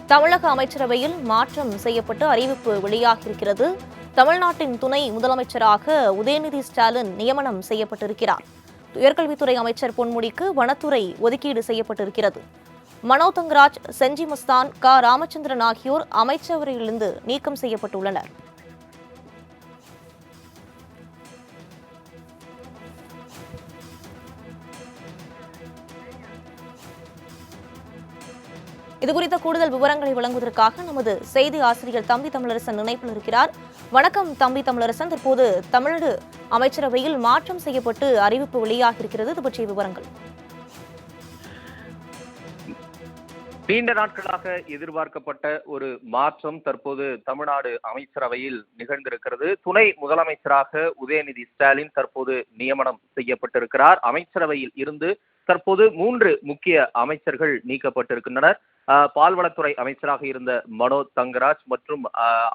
தமிழக அமைச்சரவையில் மாற்றம் செய்யப்பட்டு அறிவிப்பு வெளியாகியிருக்கிறது. தமிழ்நாட்டின் துணை முதலமைச்சராக உதயநிதி ஸ்டாலின் நியமனம் செய்யப்பட்டிருக்கிறார். உயர்கல்வித்துறை அமைச்சர் பொன்முடிக்கு வனத்துறை ஒதுக்கீடு செய்யப்பட்டிருக்கிறது. மனோ தங்கராஜ், செஞ்சி மஸ்தான், ராமச்சந்திரன் ஆகியோர் அமைச்சரவையிலிருந்து நீக்கம் செய்யப்பட்டுள்ளனர். இதுகுறித்த கூடுதல் விவரங்களை வழங்குவதற்காக நமது செய்தி ஆசிரியர் தம்பி தமிழரசன் இணைப்பில் இருக்கிறார். வணக்கம் தம்பி தமிழரசன். தற்போது தமிழ்நாடு அமைச்சரவையில் மாற்றம் செய்யப்பட்டு அறிவிப்பு வெளியாகியிருக்கிறது. இது பற்றிய விவரங்கள். நீண்ட நாட்களாக எதிர்பார்க்கப்பட்ட ஒரு மாற்றம் தற்போது தமிழ்நாடு அமைச்சரவையில் நிகழ்ந்திருக்கிறது. துணை முதலமைச்சராக உதயநிதி ஸ்டாலின் தற்போது நியமனம் செய்யப்பட்டிருக்கிறார். அமைச்சரவையில் இருந்து தற்போது 3 முக்கிய அமைச்சர்கள் நீக்கப்பட்டிருக்கின்றனர். பால்வளத்துறை அமைச்சராக இருந்த மனோ தங்கராஜ் மற்றும்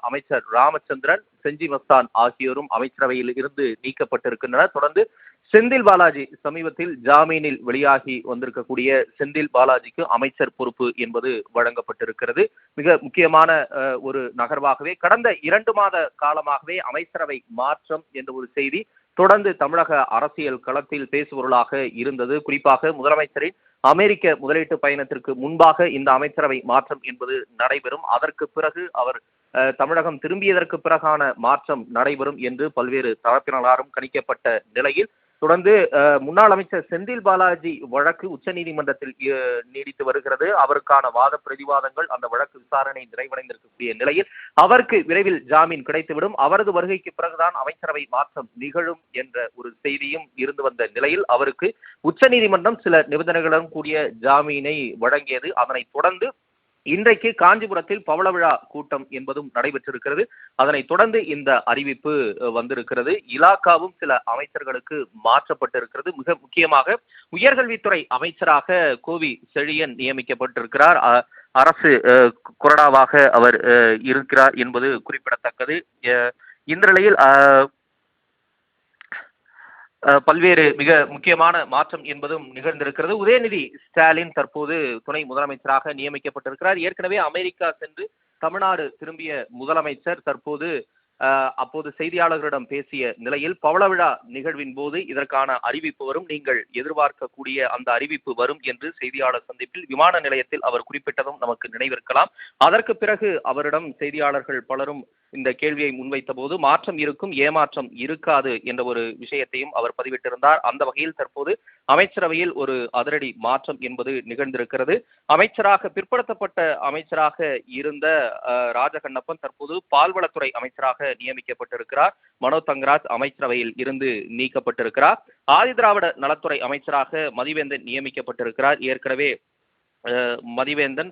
அமைச்சர் ராமச்சந்திரன், செஞ்சி மஸ்தான் ஆகியோரும் அமைச்சரவையில் இருந்து நீக்கப்பட்டிருக்கின்றனர். தொடர்ந்து செந்தில் பாலாஜி, சமீபத்தில் ஜாமீனில் வெளியாகி வந்திருக்கக்கூடிய செந்தில் பாலாஜிக்கு அமைச்சர் பொறுப்பு என்பது வழங்கப்பட்டிருக்கிறது. மிக முக்கியமான ஒரு நகர்வாகவே கடந்த 2 மாத காலமாகவே அமைச்சரவை மாற்றம் என்ற ஒரு செய்தி தொடர்ந்து தமிழக அரசியல் களத்தில் பேசுபொருளாக இருந்தது. குறிப்பாக முதலமைச்சரின் அமெரிக்க முதலீட்டு பயணத்திற்கு முன்பாக இந்த அமைச்சரவை மாற்றம் என்பது நடைபெறும். அதற்கு பிறகு அவர் தமிழகம் திரும்பியதற்கு பிறகான மாற்றம் நடைபெறும் என்று பல்வேறு தரப்பினராலும் கணிக்கப்பட்ட நிலையில் தொடர்ந்து முன்னாள் அமைச்சர் செந்தில் பாலாஜி வழக்கு உச்சநீதிமன்றத்தில் நீடித்து வருகிறது. அவருக்கான வாத பிரதிவாதங்கள், அந்த வழக்கு விசாரணை நிறைவடைந்திருக்கக்கூடிய நிலையில் அவருக்கு விரைவில் ஜாமீன் கிடைத்துவிடும். அவரது வருகைக்கு பிறகுதான் அமைச்சரவை மாற்றம் நிகழும் என்ற ஒரு செய்தியும் இருந்து வந்த நிலையில் அவருக்கு உச்சநீதிமன்றம் சில நிபந்தனைகளுடன் கூடிய ஜாமீனை வழங்கியது. அதனைத் தொடர்ந்து இன்றைக்கு காஞ்சிபுரத்தில் பவள விழா கூட்டம் என்பதும் நடைபெற்றிருக்கிறது. அதனைத் தொடர்ந்து இந்த அறிவிப்பு வந்திருக்கிறது. இலாக்காவும் சில அமைச்சர்களுக்கு மாற்றப்பட்டிருக்கிறது. மிக முக்கியமாக உயர்கல்வித்துறை அமைச்சராக கோவி செழியன் நியமிக்கப்பட்டிருக்கிறார். அரசு கொறடாவாக அவர் இருக்கிறார் என்பது குறிப்பிடத்தக்கது. இந்த நிலையில் பல்வேறு மிக முக்கியமான மாற்றம் என்பதும் நிகழ்ந்திருக்கிறது. உதயநிதி ஸ்டாலின் தற்போது துணை முதலமைச்சராக நியமிக்கப்பட்டிருக்கிறார். ஏற்கனவே அமெரிக்கா சென்று தமிழ்நாடு திரும்பிய முதலமைச்சர் தற்போது அப்போது செய்தியாளர்களிடம் பேசிய நிலையில் பவள விழா நிகழ்வின் போது இதற்கான அறிவிப்பு வரும், நீங்கள் எதிர்பார்க்கக்கூடிய அந்த அறிவிப்பு வரும் என்று செய்தியாளர் சந்திப்பில் விமான நிலையத்தில் அவர் குறிப்பிட்டதும் நமக்கு நினைவிருக்கலாம். அதற்கு பிறகு அவரிடம் செய்தியாளர்கள் பலரும் இந்த கேள்வியை முன்வைத்த போது மாற்றம் இருக்கும், ஏமாற்றம் இருக்காது என்ற ஒரு விஷயத்தையும் அவர் பதிவிட்டிருந்தார். அந்த வகையில் தற்போது அமைச்சரவையில் ஒரு அதிரடி மாற்றம் என்பது நிகழ்ந்திருக்கிறது. பிற்படுத்தப்பட்ட அமைச்சராக இருந்த ராஜகண்ணப்பன் தற்போது பால்வளத்துறை அமைச்சராக நியமிக்கப்பட்டிருக்கிறார். மனோ தங்கராஜ் அமைச்சரவையில் இருந்து நீக்கப்பட்டிருக்கிறார். ஆதிதிராவிட நலத்துறை அமைச்சராக மதிவேந்தன் நியமிக்கப்பட்டிருக்கிறார். ஏற்கனவே மதிவேந்தன்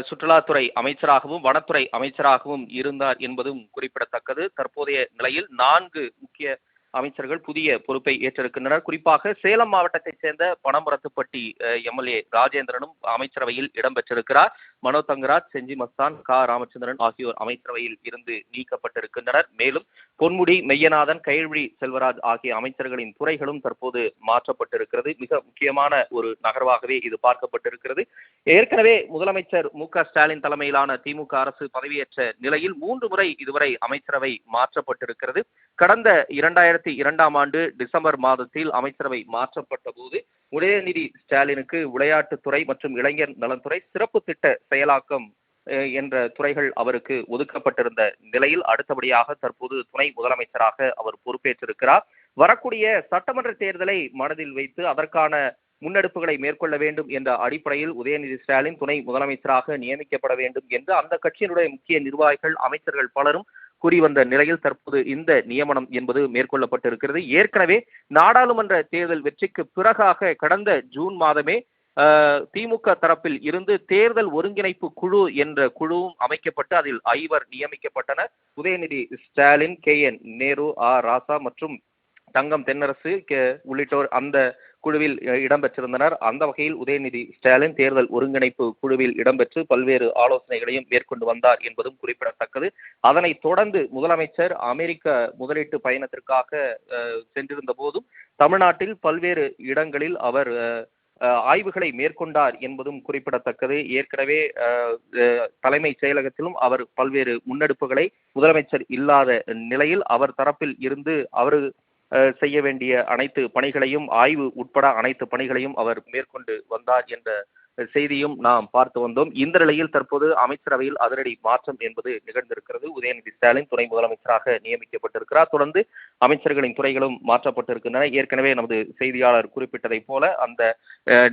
சுற்றுலாத்துறை அமைச்சராகவும் வனத்துறை அமைச்சராகவும் இருந்தார் என்பதும் குறிப்பிடத்தக்கது. தற்போதைய நிலையில் 4 முக்கிய அமைச்சர்கள் புதிய பொறுப்பை ஏற்றிருக்கின்றனர். குறிப்பாக சேலம் மாவட்டத்தைச் சேர்ந்த பனமரத்துப்பட்டி எம்எல்ஏ ராஜேந்திரனும் அமைச்சரவையில் இடம்பெற்றிருக்கிறார். மனோ தங்கராஜ், செஞ்சி மஸ்தான், ராமச்சந்திரன் ஆகியோர் அமைச்சரவையில் இருந்து நீக்கப்பட்டிருக்கின்றனர். மேலும் பொன்முடி, மெய்யநாதன், கைல்வழி செல்வராஜ் ஆகிய அமைச்சர்களின் துறைகளும் தற்போது மாற்றப்பட்டிருக்கிறது. மிக முக்கியமான ஒரு நகர்வாகவே இது பார்க்கப்பட்டிருக்கிறது. ஏற்கனவே முதலமைச்சர் மு.க.ஸ்டாலின் தலைமையிலான திமுக அரசு பதவியேற்ற நிலையில் 3 முறை இதுவரை அமைச்சரவை மாற்றப்பட்டிருக்கிறது. கடந்த 2002ஆம் ஆண்டு டிசம்பர் மாதத்தில் அமைச்சரவை மாற்றப்பட்ட போது உதயநிதி ஸ்டாலினுக்கு விளையாட்டுத்துறை மற்றும் இளைஞர் நலன்துறை, சிறப்பு திட்ட செயலாக்கம் என்ற துறைகள் அவருக்கு ஒதுக்கப்பட்டிருந்த நிலையில் அடுத்தபடியாக தற்போது துணை முதலமைச்சராக அவர் பொறுப்பேற்றிருக்கிறார். வரக்கூடிய சட்டமன்ற தேர்தலை மனதில் வைத்து அதற்கான முன்னெடுப்புகளை மேற்கொள்ள வேண்டும் என்ற அடிப்படையில் உதயநிதி ஸ்டாலின் துணை முதலமைச்சராக நியமிக்கப்பட வேண்டும் என்று அந்த கட்சியினுடைய முக்கிய நிர்வாகிகள், அமைச்சர்கள் பலரும் கூறி வந்த நிலையில் தற்போது இந்த நியமனம் என்பது மேற்கொள்ளப்பட்டிருக்கிறது. ஏற்கனவே நாடாளுமன்ற தேர்தல் வெற்றிக்கு பிறகாக கடந்த ஜூன் மாதமே திமுக தரப்பில் இருந்து தேர்தல் ஒருங்கிணைப்பு குழு என்ற குழுவும் அமைக்கப்பட்டு அதில் 5 நியமிக்கப்பட்டனர். உதயநிதி ஸ்டாலின், KN நேரு, ராசா மற்றும் தங்கம் தென்னரசு உள்ளிட்டோர் அந்த குழுவில் இடம்பெற்றிருந்தனர். அந்த வகையில் உதயநிதி ஸ்டாலின் தேர்தல் ஒருங்கிணைப்பு குழுவில் இடம்பெற்று பல்வேறு ஆலோசனைகளையும் மேற்கொண்டு வந்தார் என்பதும் குறிப்பிடத்தக்கது. அதனைத் தொடர்ந்து முதலமைச்சர் அமெரிக்க முதலீட்டு பயணத்திற்காக சென்றிருந்த போதும் தமிழ்நாட்டில் பல்வேறு இடங்களில் அவர் ஆய்வுகளை மேற்கொண்டார் என்பதும் குறிப்பிடத்தக்கது. ஏற்கனவே தலைமைச் செயலகத்திலும் அவர் பல்வேறு முன்னெடுப்புகளை முதலமைச்சர் இல்லாத நிலையில் அவர் தரப்பில் இருந்து அவர் செய்ய வேண்டிய அனைத்து பணிகளையும் ஆய்வு உட்பட அனைத்து பணிகளையும் அவர் மேற்கொண்டு வந்தார் என்ற செய்தியும் நாம் பார்த்து வந்தோம். இந்த நிலையில் தற்போது அமைச்சரவையில் அதிரடி மாற்றம் என்பது நிகழ்ந்திருக்கிறது. உதயநிதி ஸ்டாலின் துணை முதலமைச்சராக நியமிக்கப்பட்டிருக்கிறார். தொடர்ந்து அமைச்சர்களின் துறைகளும் மாற்றப்பட்டிருக்கின்றன. ஏற்கனவே நமது செய்தியாளர் குறிப்பிட்டதை போல அந்த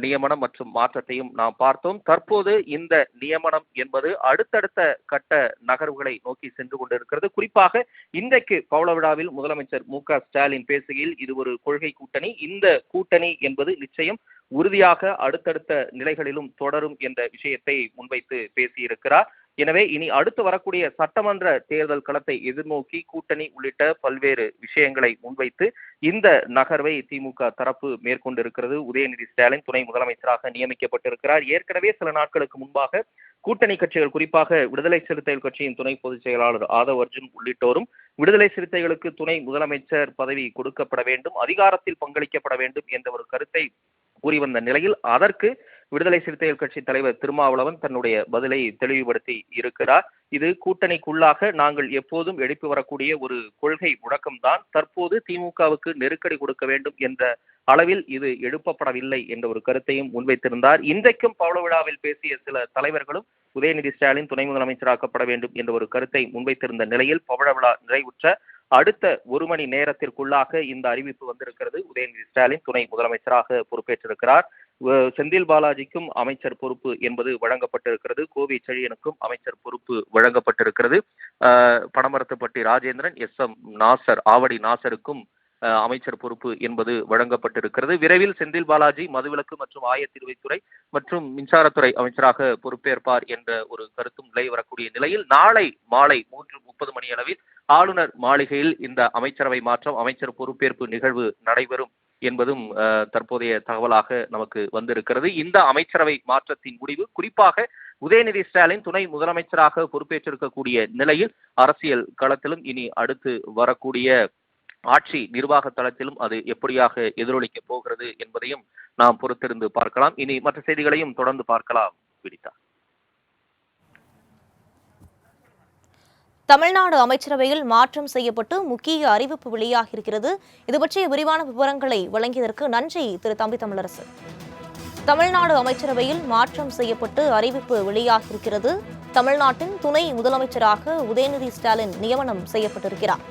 நியமனம் மற்றும் மாற்றத்தையும் நாம் பார்த்தோம். தற்போது இந்த நியமனம் என்பது அடுத்தடுத்த கட்ட நகர்வுகளை நோக்கி சென்று கொண்டிருக்கிறது. குறிப்பாக இன்றைக்கு பவள விழாவில் முதலமைச்சர் மு.க. ஸ்டாலின் பேசுகையில் இது ஒரு கொள்கை கூட்டணி, இந்த கூட்டணி என்பது நிச்சயம் உறுதியாக அடுத்தடுத்த நிலைகளிலும் தொடரும் என்ற விஷயத்தை முன்வைத்து பேசியிருக்கிறார். எனவே இனி அடுத்து வரக்கூடிய சட்டமன்ற தேர்தல் களத்தை எதிர்நோக்கி கூட்டணி உள்ளிட்ட பல்வேறு விஷயங்களை முன்வைத்து இந்த நகர்வை திமுக தரப்பு மேற்கொண்டிருக்கிறது. உதயநிதி ஸ்டாலின் துணை முதலமைச்சராக நியமிக்கப்பட்டிருக்கிறார். ஏற்கனவே சில நாட்களுக்கு முன்பாக கூட்டணி கட்சிகள், குறிப்பாக விடுதலை சிறுத்தைகள் கட்சியின் துணை பொதுச் செயலாளர் ஆதவ் அர்ஜுன் உள்ளிட்டோரும் விடுதலை சிறுத்தைகளுக்கு துணை முதலமைச்சர் பதவி கொடுக்கப்பட வேண்டும், அதிகாரத்தில் பங்களிக்கப்பட வேண்டும் என்ற ஒரு கருத்தை கூறி வந்த நிலையில் அதற்கு விடுதலை சிறுத்தைகள் கட்சி தலைவர் திருமாவளவன் தன்னுடைய பதிலை தெளிவுபடுத்தி இருக்கிறார். இது கூட்டணிக்குள்ளாக நாங்கள் எப்போதும் எழுப்பி வரக்கூடிய ஒரு கொள்கை முழக்கம்தான். தற்போது திமுகவுக்கு நெருக்கடி கொடுக்க வேண்டும் என்ற அளவில் இது எழுப்பப்படவில்லை என்ற ஒரு கருத்தையும் முன்வைத்திருந்தார். இன்றைக்கும் பவள விழாவில் பேசிய சில தலைவர்களும் உதயநிதி ஸ்டாலின் துணை முதலமைச்சராக்கப்பட வேண்டும் என்ற ஒரு கருத்தை முன்வைத்திருந்த நிலையில் பவள விழா நிறைவுற்ற அடுத்த ஒரு மணி நேரத்திற்குள்ளாக இந்த அறிவிப்பு வந்திருக்கிறது. உதயநிதி ஸ்டாலின் துணை முதலமைச்சராக பொறுப்பேற்றிருக்கிறார். செந்தில் பாலாஜிக்கும் அமைச்சர் பொறுப்பு என்பது வழங்கப்பட்டிருக்கிறது. கோவை செழியனுக்கும் அமைச்சர் பொறுப்பு வழங்கப்பட்டிருக்கிறது. பனமரத்துப்பட்டி ராஜேந்திரன், எஸ்.எம். நாசர், ஆவடி நாசருக்கும் அமைச்சர் பொறுப்பு என்பது வழங்கப்பட்டிருக்கிறது. விரைவில் செந்தில் பாலாஜி மதுவிலக்கு மற்றும் ஆயத்தீர்வைத்துறை மற்றும் மின்சாரத்துறை அமைச்சராக பொறுப்பேற்பார் என்ற ஒரு கருத்தும் நிலை வரக்கூடிய நிலையில் நாளை மாலை 3:30 மணி அளவில் ஆளுநர் மாளிகையில் இந்த அமைச்சரவை மாற்றம், அமைச்சர் பொறுப்பேற்பு நிகழ்வு நடைபெறும் என்பதும் தற்போதைய தகவலாக நமக்கு வந்திருக்கிறது. இந்த அமைச்சரவை மாற்றத்தின் முடிவு குறிப்பாக உதயநிதி ஸ்டாலின் துணை முதலமைச்சராக பொறுப்பேற்றிருக்கக்கூடிய நிலையில் அரசியல் களத்திலும் இனி அடுத்து வரக்கூடிய ஆட்சி நிர்வாக தளத்திலும் அது எப்படியாக எதிரொலிக்க போகிறது என்பதையும் நாம் பொறுத்திருந்து பார்க்கலாம். இனி மற்ற செய்திகளையும் தொடர்ந்து பார்க்கலாம். வினிதா. தமிழ்நாடு அமைச்சரவையில் மாற்றம் செய்யப்பட்டு முக்கிய அறிவிப்பு வெளியாகியிருக்கிறது. இது பற்றிய விரிவான விவரங்களை வழங்கியதற்கு நன்றி திரு தம்பி தமிழரசு. தமிழ்நாடு அமைச்சரவையில் மாற்றம் செய்யப்பட்டு அறிவிப்பு வெளியாகியிருக்கிறது. தமிழ்நாட்டின் துணை முதலமைச்சராக உதயநிதி ஸ்டாலின் நியமனம் செய்யப்பட்டிருக்கிறார்.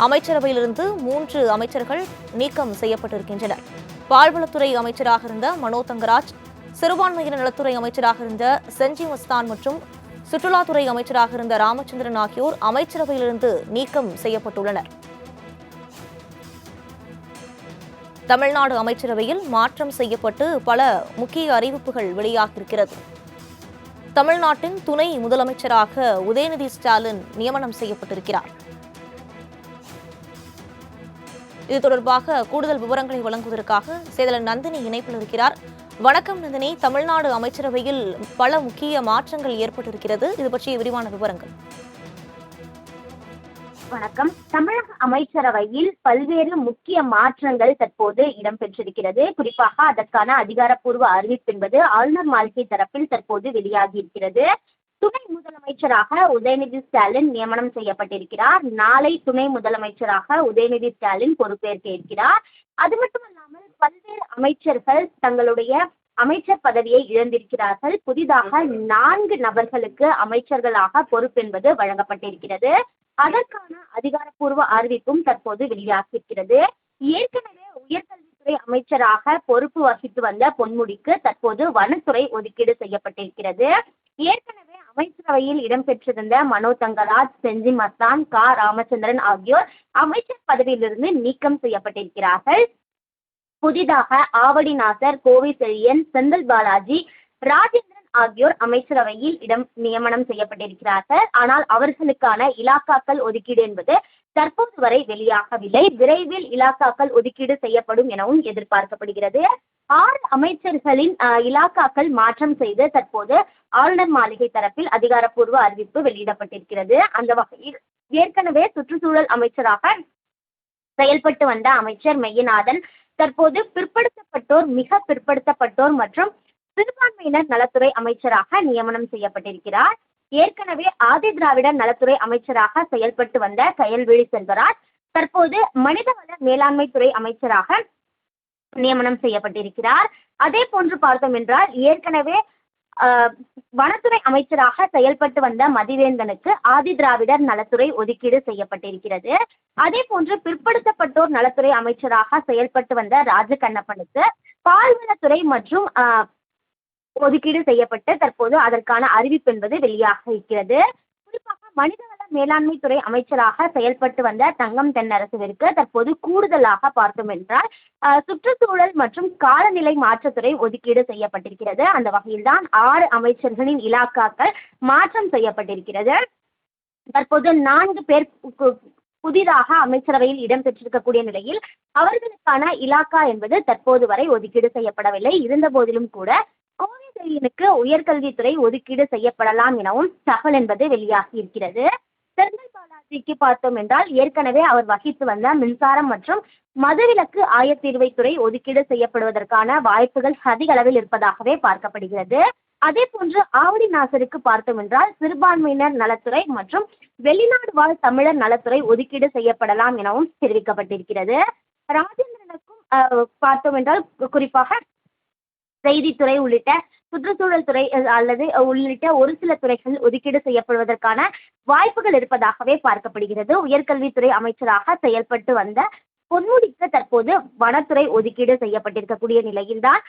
அமைச்சரவையிலிருந்து 3 அமைச்சர்கள் நீக்கம் செய்யப்பட்டிருக்கின்றனர். பால்வளத்துறை அமைச்சராக இருந்த மனோ தங்கராஜ், சிறுபான்மையினர் நலத்துறை அமைச்சராக இருந்த செஞ்சி மஸ்தான் மற்றும் சுற்றுலாத்துறை அமைச்சராக இருந்த ராமச்சந்திரன் ஆகியோர் அமைச்சரவையிலிருந்து நீக்கம் செய்யப்பட்டுள்ளனர். தமிழ்நாடு அமைச்சரவையில் மாற்றம் செய்யப்பட்டு பல முக்கிய அறிவிப்புகள் வெளியாகியிருக்கிறது. தமிழ்நாட்டின் துணை முதலமைச்சராக உதயநிதி ஸ்டாலின் நியமனம் செய்யப்பட்டிருக்கிறார். இது தொடர்பாக கூடுதல் விவரங்களை வழங்குவதற்காக செய்தியாளர் நந்தினி இணைப்பில் இருக்கிறார். வணக்கம் நந்தினி. தமிழ்நாடு அமைச்சரவையில் பல முக்கிய மாற்றங்கள் ஏற்பட்டிருக்கிறது. இது பற்றிய விரிவான விவரங்கள். வணக்கம். தமிழக அமைச்சரவையில் பல்வேறு முக்கிய மாற்றங்கள் தற்போது இடம்பெற்றிருக்கிறது. குறிப்பாக அதற்கான அதிகாரப்பூர்வ அறிவிப்பு என்பது ஆளுநர் மாளிகை தரப்பில் தற்போது வெளியாகி இருக்கிறது. துணை முதலமைச்சராக உதயநிதி ஸ்டாலின் நியமனம் செய்யப்பட்டிருக்கிறார். நாளை துணை முதலமைச்சராக உதயநிதி ஸ்டாலின் பொறுப்பேற்க இருக்கிறார். அது மட்டுமல்லாமல் பல்வேறு அமைச்சர்கள் தங்களுடைய அமைச்சர் பதவியை இழந்திருக்கிறார்கள். புதிதாக 4 நபர்களுக்கு அமைச்சர்களாக பொறுப்பென்பது வழங்கப்பட்டிருக்கிறது. அதற்கான அதிகாரப்பூர்வ அறிவிப்பும் தற்போது வெளியாகியிருக்கிறது. ஏற்கனவே உயர்கல்வித்துறை அமைச்சராக பொறுப்பு வகித்து வந்த பொன்முடிக்கு தற்போது வனத்துறை ஒதுக்கீடு செய்யப்பட்டிருக்கிறது. ஏற்கனவே அமைச்சரவையில் இடம்பெற்றிருந்த மனோ தங்கராஜ், செஞ்சி மஸ்தான், ராமச்சந்திரன் ஆகியோர் அமைச்சர் பதவியிலிருந்து நீக்கம் செய்யப்பட்டிருக்கிறார்கள். புதிதாக ஆவடி நாசர், கோவை செழியன், செந்தில் பாலாஜி, ராஜேந்திரன் ஆகியோர் அமைச்சரவையில் நியமனம் செய்யப்பட்டிருக்கிறார்கள். ஆனால் அவர்களுக்கான இலாக்காக்கள் ஒதுக்கீடு என்பது தற்போது வரை வெளியாகவில்லை. விரைவில் இலாக்காக்கள் ஒதுக்கீடு செய்யப்படும் எனவும் எதிர்பார்க்கப்படுகிறது. 6 அமைச்சர்களின் இலாக்காக்கள் மாற்றம் செய்து தற்போது ஆளுநர் மாளிகை தரப்பில் அதிகாரப்பூர்வ அறிவிப்பு வெளியிடப்பட்டிருக்கிறது. அந்த வகையில் ஏற்கனவே சுற்றுச்சூழல் அமைச்சராக செயல்பட்டு வந்த அமைச்சர் மெய்யநாதன் தற்போது பிற்படுத்தப்பட்டோர், மிக பிற்படுத்தப்பட்டோர் மற்றும் சிறுபான்மையினர் நலத்துறை அமைச்சராக நியமனம் செய்யப்பட்டிருக்கிறார். ஏற்கனவே ஆதி திராவிடர் நலத்துறை அமைச்சராக செயல்பட்டு வந்த கயல்விழி செல்வராஜ் தற்போது மனிதவள மேலாண்மை துறை அமைச்சராக நியமனம் செய்யப்பட்டிருக்கிறார். அதே போன்று பார்த்தோம் என்றால் ஏற்கனவே வனத்துறை அமைச்சராக செயல்பட்டு வந்த மதிவேந்தனுக்கு ஆதி திராவிடர் நலத்துறை ஒதுக்கீடு செய்யப்பட்டிருக்கிறது. அதே போன்று பிற்படுத்தப்பட்டோர் நலத்துறை அமைச்சராக செயல்பட்டு வந்த ராஜகண்ணப்பனுக்கு பால்வளத்துறை மற்றும் ஒதுக்கீடு செய்யப்பட்டு தற்போது அதற்கான அறிவிப்பு என்பது வெளியாக இருக்கிறது. குறிப்பாக மனிதவள மேலாண்மை துறை அமைச்சராக செயல்பட்டு வந்த தங்கம் தென்னரசுவிற்கு தற்போது கூடுதலாக பார்த்தோம் என்றால் சுற்றுச்சூழல் மற்றும் காலநிலை மாற்றத்துறை ஒதுக்கீடு செய்யப்பட்டிருக்கிறது. அந்த வகையில்தான் 6 அமைச்சர்களின் இலாக்காக்கள் மாற்றம் செய்யப்பட்டிருக்கிறது. தற்போது 4 பேர் புதிதாக அமைச்சரவையில் இடம்பெற்றிருக்கக்கூடிய நிலையில் அவர்களுக்கான இலாக்கா என்பது தற்போது வரை ஒதுக்கீடு செய்யப்படவில்லை. இருந்த போதிலும் கூட கோவிந்தனுக்கு உயர்கல்வித்துறை ஒதுக்கீடு செய்யப்படலாம் எனவும் தகவல் என்பது வெளியாகி இருக்கிறது. செந்தில் பாலாஜிக்கு பார்த்தோம் என்றால் ஏற்கனவே அவர் வகித்து வந்த மின்சாரம் மற்றும் மதுவிலக்கு ஆயத்தீர்வைத்துறை ஒதுக்கீடு செய்யப்படுவதற்கான வாய்ப்புகள் அதிக அளவில் இருப்பதாகவே பார்க்கப்படுகிறது. அதே போன்று ஆவடி நாசருக்கு பார்த்தோம் என்றால் சிறுபான்மையினர் நலத்துறை மற்றும் வெளிநாடு வாழ் தமிழர் நலத்துறை ஒதுக்கீடு செய்யப்படலாம் எனவும் தெரிவிக்கப்பட்டிருக்கிறது. ராஜேந்திரனுக்கும் பார்த்தோம் என்றால் குறிப்பாக செய்தித்துறை உள்ளிட்ட சுற்றுச்சூழல் துறை அல்லது உள்ளிட்ட ஒரு சில துறைகள் ஒதுக்கீடு செய்யப்படுவதற்கான வாய்ப்புகள் இருப்பதாகவே பார்க்கப்படுகிறது. உயர்கல்வித்துறை அமைச்சராக செயல்பட்டு வந்த பொன்முடிக்கு தற்போது வனத்துறை ஒதுக்கீடு செய்யப்பட்டிருக்கக்கூடிய நிலையில்தான்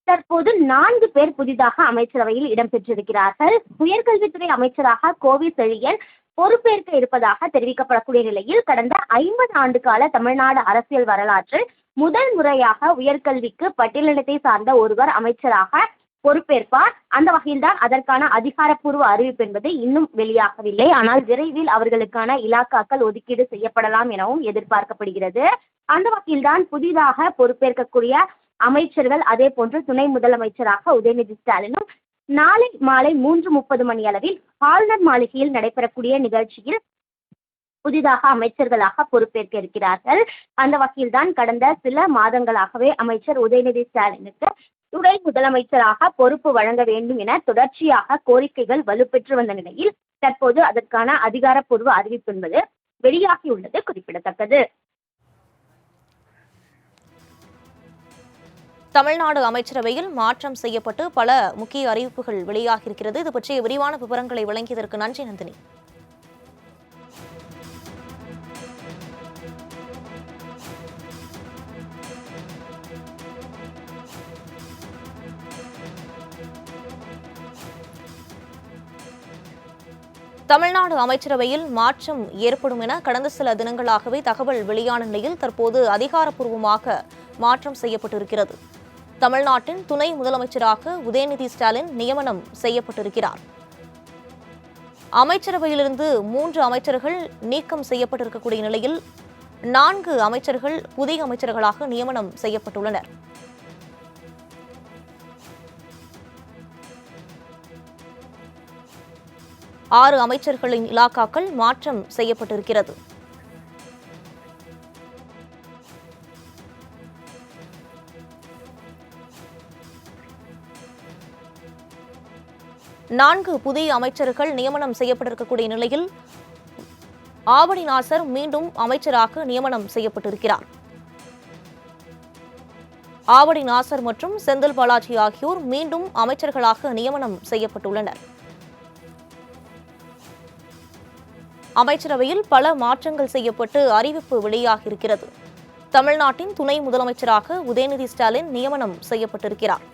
தற்போது 4 பேர் புதிதாக அமைச்சரவையில் இடம்பெற்றிருக்கிறார்கள். உயர்கல்வித்துறை அமைச்சராக கோவி செழியன் பொறுப்பேற்க இருப்பதாக தெரிவிக்கப்படக்கூடிய நிலையில் கடந்த 50 ஆண்டு கால தமிழ்நாடு அரசியல் வரலாற்றில் முதல் முறையாக உயர்கல்விக்கு பட்டியலினத்தை சார்ந்த ஒருவர் அமைச்சராக பொறுப்பேற்பார். அந்த வகையில்தான் அதற்கான அதிகாரப்பூர்வ அறிவிப்பு என்பது இன்னும் வெளியாகவில்லை. ஆனால் விரைவில் அவர்களுக்கான இலாக்காக்கள் ஒதுக்கீடு செய்யப்படலாம் எனவும் எதிர்பார்க்கப்படுகிறது. அந்த வகையில்தான் புதிதாக பொறுப்பேற்கக்கூடிய அமைச்சர்கள் அதே போன்று துணை முதலமைச்சராக உதயநிதி ஸ்டாலினும் நாளை மாலை 3:30 மணி அளவில் ஆளுநர் மாளிகையில் நடைபெறக்கூடிய நிகழ்ச்சியில் புதிதாக அமைச்சர்களாக பொறுப்பேற்க இருக்கிறார்கள். அந்த வகையில்தான் கடந்த சில மாதங்களாகவே அமைச்சர் உதயநிதி ஸ்டாலினுக்கு துணை முதலமைச்சராக பொறுப்பு வழங்க வேண்டும் என தொடர்ச்சியாக கோரிக்கைகள் வலுப்பெற்று வந்த நிலையில் தற்போது அதற்கான அதிகாரப்பூர்வ அறிவிப்பு என்பது வெளியாகியுள்ளது குறிப்பிடத்தக்கது. தமிழ்நாடு அமைச்சரவையில் மாற்றம் செய்யப்பட்டு பல முக்கிய அறிவிப்புகள் வெளியாகியிருக்கிறது. இது பற்றிய விரிவான விவரங்களை வழங்கியதற்கு நன்றி நந்தினி. தமிழ்நாடு அமைச்சரவையில் மாற்றம் ஏற்படும் என கடந்த சில தினங்களாகவே தகவல் வெளியான நிலையில் தற்போது அதிகாரப்பூர்வமாக மாற்றம் செய்யப்பட்டிருக்கிறது. தமிழ்நாட்டின் துணை முதலமைச்சராக உதயநிதி ஸ்டாலின் நியமனம் செய்யப்பட்டிருக்கிறார். அமைச்சரவையிலிருந்து 3 அமைச்சர்கள் நீக்கம் செய்யப்பட்டிருக்கக்கூடிய நிலையில் 4 அமைச்சர்கள் புதிய அமைச்சர்களாக நியமனம் செய்யப்பட்டுள்ளனர். ஆறு அமைச்சர்களின் இலாக்காக்கள் மாற்றம் செய்யப்பட்டிருக்கிறது. நான்கு புதிய அமைச்சர்கள் நியமனம் செய்யப்பட்டிருக்கக்கூடிய நிலையில் ஆவடி நாசர் மீண்டும் அமைச்சராக நியமனம் செய்யப்பட்டிருக்கிறார். ஆவடி நாசர் மற்றும் செந்தில் பாலாஜி ஆகியோர் மீண்டும் அமைச்சர்களாக நியமனம் செய்யப்பட்டுள்ளனர். அமைச்சரவையில் பல மாற்றங்கள் செய்யப்பட்டு அறிவிப்பு வெளியாகியிருக்கிறது. தமிழ்நாட்டின் துணை முதலமைச்சராக உதயநிதி ஸ்டாலின் நியமனம் செய்யப்பட்டிருக்கிறார்.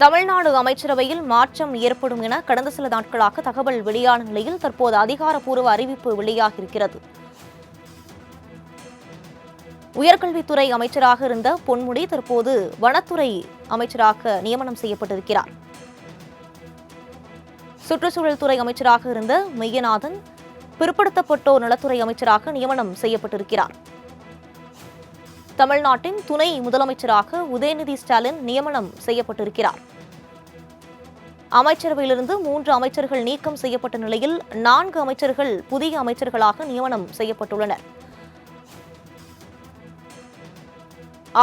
தமிழ்நாடு அமைச்சரவையில் மாற்றம் ஏற்படும் என கடந்த சில நாட்களாக தகவல் வெளியான நிலையில் தற்போது அதிகாரப்பூர்வ அறிவிப்பு வெளியாகியிருக்கிறது. உயர்கல்வித்துறை அமைச்சராக இருந்த பொன்முடி தற்போது வனத்துறை அமைச்சராக நியமனம் செய்யப்பட்டிருக்கிறார். சுற்றுச்சூழல் துறை அமைச்சராக இருந்த மெய்யநாதன் பிற்படுத்தப்பட்டோர் நலத்துறை அமைச்சராக நியமனம் செய்யப்பட்டிருக்கிறார். தமிழ்நாட்டின் துணை முதலமைச்சராக உதயநிதி ஸ்டாலின் நியமனம் செய்யப்பட்டிருக்கிறார். அமைச்சரவையிலிருந்து 3 அமைச்சர்கள் நீக்கம் செய்யப்பட்ட நிலையில் 4 அமைச்சர்கள் புதிய அமைச்சர்களாக நியமனம் செய்யப்பட்டுள்ளனர்.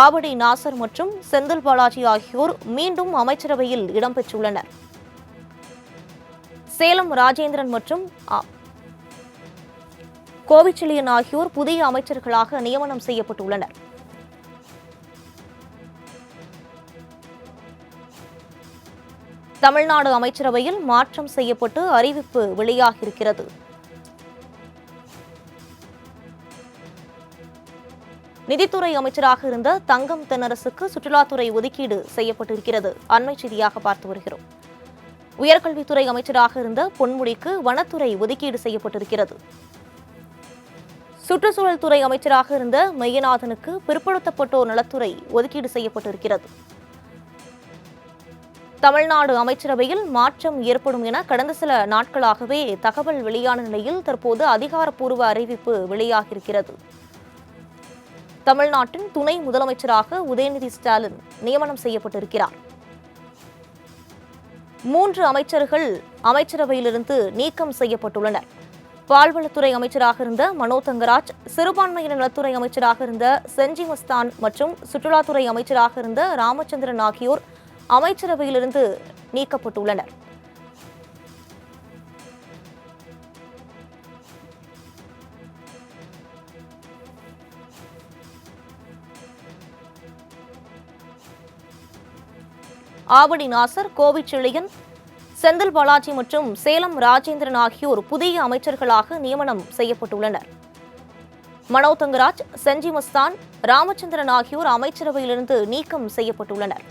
ஆவடி நாசர் மற்றும் செந்தில் பாலாஜி ஆகியோர் மீண்டும் அமைச்சரவையில் இடம்பெற்றுள்ளனர். சேலம் ராஜேந்திரன் மற்றும் கோவிச்செழியன் ஆகியோர் புதிய அமைச்சர்களாக நியமனம் செய்யப்பட்டுள்ளனர். தமிழ்நாடு அமைச்சரவையில் மாற்றம் செய்யப்பட்டு அறிவிப்பு வெளியாகியிருக்கிறது. நிதித்துறை அமைச்சராக இருந்த தங்கம் தென்னரசுக்கு சுற்றுலாத்துறை ஒதுக்கீடு செய்யப்பட்டிருக்கிறது. அண்மை செய்தியாக பார்த்து வருகிறோம். உயர்கல்வித்துறை அமைச்சராக இருந்த பொன்முடிக்கு வனத்துறை ஒதுக்கீடு செய்யப்பட்டிருக்கிறது. சுற்றுச்சூழல் துறை அமைச்சராக இருந்த மெய்யநாதனுக்கு பிற்படுத்தப்பட்டோர் நலத்துறை ஒதுக்கீடு செய்யப்பட்டிருக்கிறது. தமிழ்நாடு அமைச்சரவையில் மாற்றம் ஏற்படும் என கடந்த சில நாட்களாகவே தகவல் வெளியான நிலையில் தற்போது அதிகாரப்பூர்வ அறிவிப்பு வெளியாகியிருக்கிறது. தமிழ்நாட்டின் துணை முதலமைச்சராக உதயநிதி ஸ்டாலின் நியமனம் செய்யப்பட்டிருக்கிறார். 3 அமைச்சர்கள் அமைச்சரவையிலிருந்து நீக்கம் செய்யப்பட்டுள்ளனர். பால்வளத்துறை அமைச்சராக இருந்த மனோ தங்கராஜ், சிறுபான்மையினர் நலத்துறை அமைச்சராக இருந்த செஞ்சி மஸ்தான் மற்றும் சுற்றுலாத்துறை அமைச்சராக இருந்த ராமச்சந்திரன் ஆகியோர் அமைச்சரவையிலிருந்து நீக்கப்பட்டுள்ளனர். ஆவடி நாசர், கோவிச்செழியன், செந்தில் பாலாஜி மற்றும் சேலம் ராஜேந்திரன் ஆகியோர் புதிய அமைச்சர்களாக நியமனம் செய்யப்பட்டுள்ளனர். மனோ தங்கராஜ், செஞ்சி மஸ்தான், ராமச்சந்திரன் ஆகியோர் அமைச்சரவையிலிருந்து நீக்கம் செய்யப்பட்டுள்ளனர்.